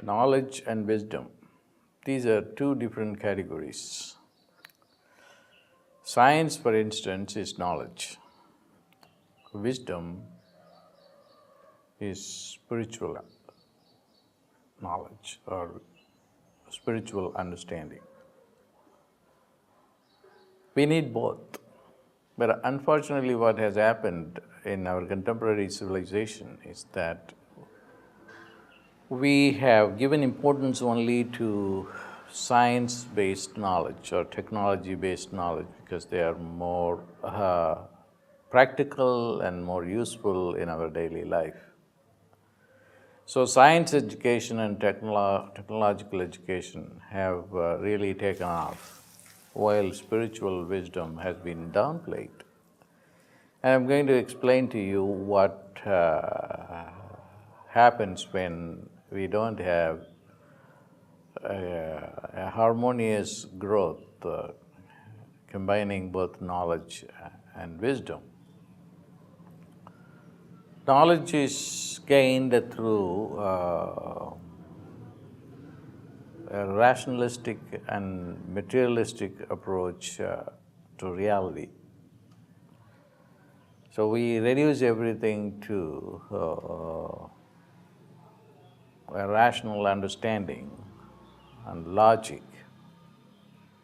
Knowledge and wisdom. These are two different categories. Science, for instance, is knowledge. Wisdom is spiritual knowledge or spiritual understanding. We need both. But unfortunately, what has happened in our contemporary civilization is that we have given importance only to science-based knowledge or technology-based knowledge because they are more practical and more useful in our daily life. So science education and technological education have really taken off, while spiritual wisdom has been downplayed. And I'm going to explain to you what happens when we don't have a harmonious growth combining both knowledge and wisdom. Knowledge is gained through a rationalistic and materialistic approach to reality. So we reduce everything to a rational understanding and logic.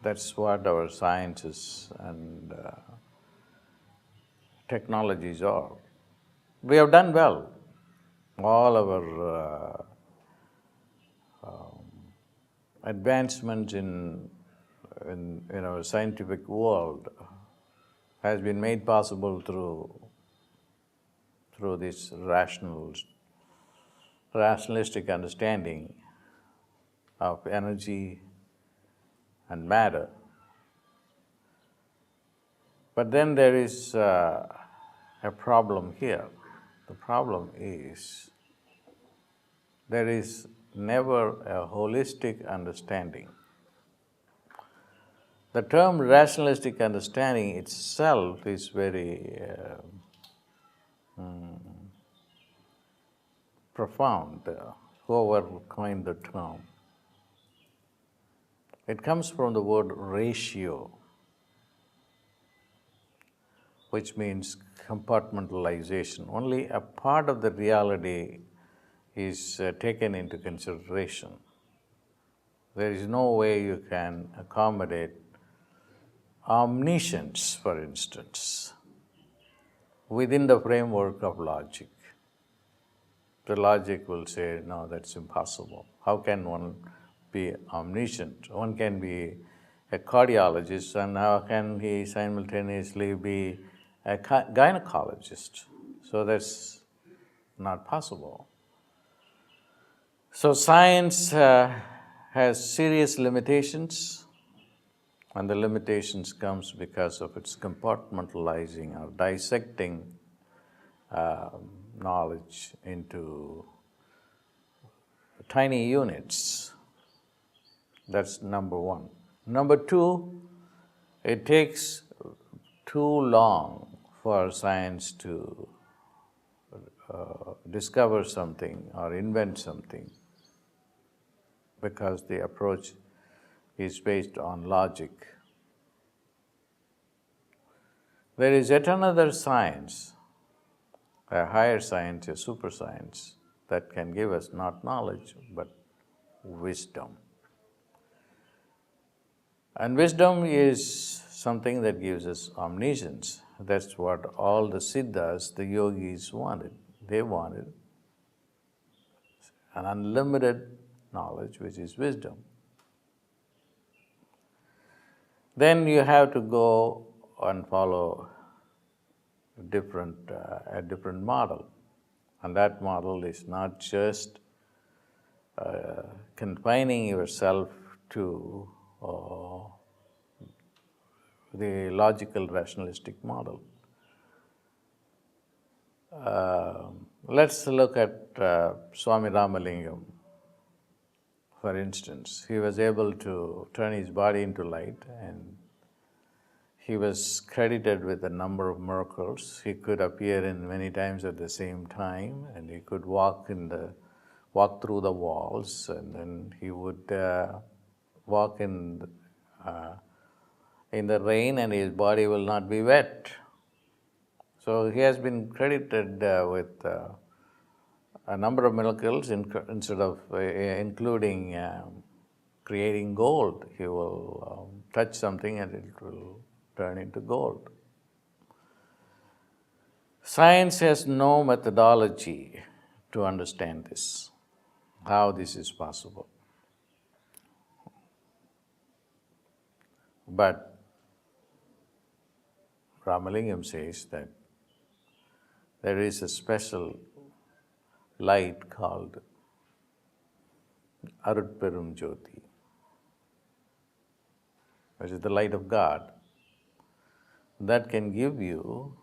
That's what our sciences and technologies are. We have done well. All our advancements in our scientific world has been made possible through this rationalistic understanding of energy and matter. But then there is a problem here. The problem is there is never a holistic understanding. The term rationalistic understanding itself is very profound, whoever coined the term. It comes from the word ratio, which means compartmentalization. Only a part of the reality is taken into consideration. There is no way you can accommodate omniscience, for instance, within the framework of logic. The logic will say, no, that's impossible. How can one be omniscient? One can be a cardiologist, and how can he simultaneously be a gynecologist? So that's not possible. So science has serious limitations, and the limitations comes because of its compartmentalizing or dissecting knowledge into tiny units. That's number one. Number two, it takes too long for science to discover something or invent something because the approach is based on logic. There is yet another science, a higher science, a super science, that can give us not knowledge but wisdom. And wisdom is something that gives us omniscience. That's what all the siddhas, the yogis wanted. They wanted an unlimited knowledge, which is wisdom. Then you have to go and follow a different model. And that model is not just confining yourself to the logical rationalistic model. Let's look at Swami Ramalingam, for instance. He was able to turn his body into light, and he was credited with a number of miracles. He could appear in many times at the same time, and he could walk in the walk through the walls, and then he would walk in the rain and his body will not be wet. So he has been credited with a number of miracles instead of including creating gold. He will touch something and it will turn into gold. Science has no methodology to understand this, how this is possible. But Ramalingam says that there is a special light called Arut Perum Jyoti, which is the light of God, that can give you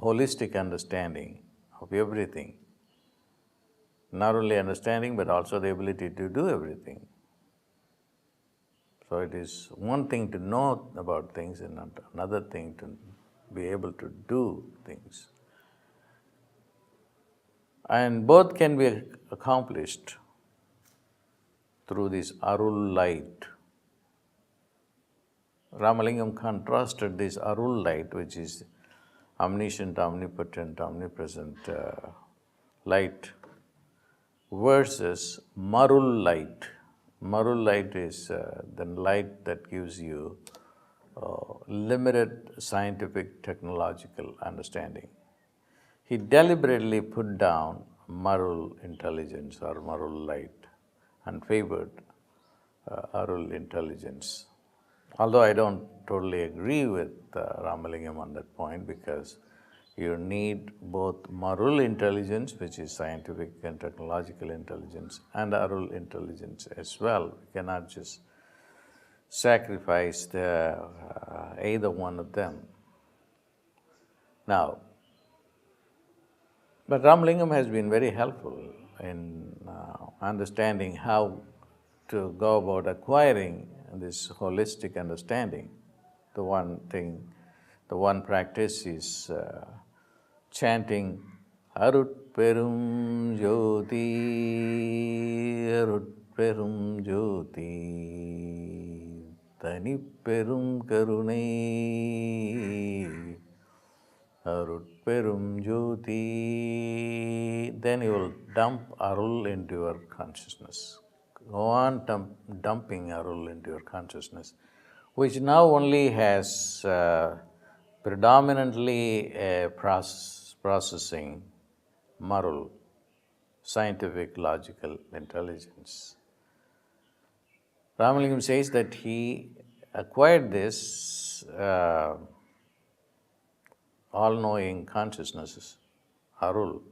holistic understanding of everything. Not only understanding, but also the ability to do everything. So it is one thing to know about things and another thing to be able to do things. And both can be accomplished through this Arul light. Ramalingam contrasted this Arul light, which is omniscient, omnipotent, omnipresent light, versus Marul light. Marul light is the light that gives you limited scientific technological understanding. He deliberately put down Marul intelligence or Marul light and favored Arul intelligence. Although I don't totally agree with Ramalingam on that point, because you need both Marul intelligence, which is scientific and technological intelligence, and Arul intelligence as well. You cannot just sacrifice either one of them. Now, but Ramalingam has been very helpful in understanding how to go about acquiring this holistic understanding. The one practice is chanting Arut Perum Jyoti, Arut Perum Jyoti, Tani Perum Karunai, Arut Perum Jyoti. Then you will dump Arul into your consciousness. Go on dumping Arul into your consciousness, which now only has predominantly processing Marul, scientific logical intelligence. Ramalingam says that he acquired this all-knowing consciousness, Arul,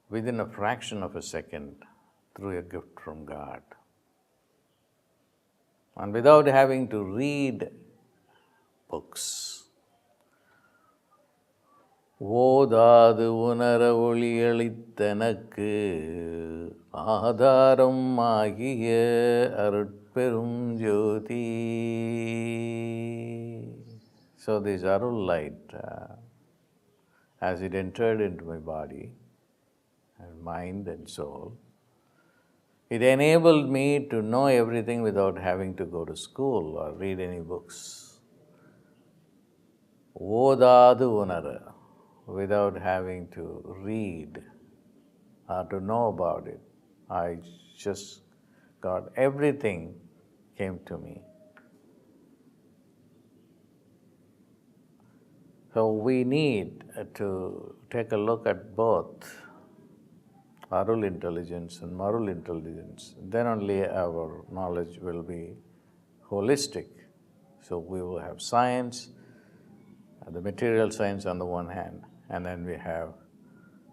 within a fraction of a second through a gift from God. And without having to read books. ஓதாது உணர ஒளியளித்தனக்கு ஆதாரம் ஆகிய அருட்பெரும் ஜோதி. So this Arul light, as it entered into my body and mind and soul, it enabled me to know everything without having to go to school or read any books. Odadu unara, without having to read or to know about it. I just got everything came to me. So we need to take a look at both Arul intelligence and Marul intelligence. Then only our knowledge will be holistic. So we will have science, the material science on the one hand, and then we have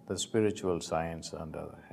the spiritual science on the other hand.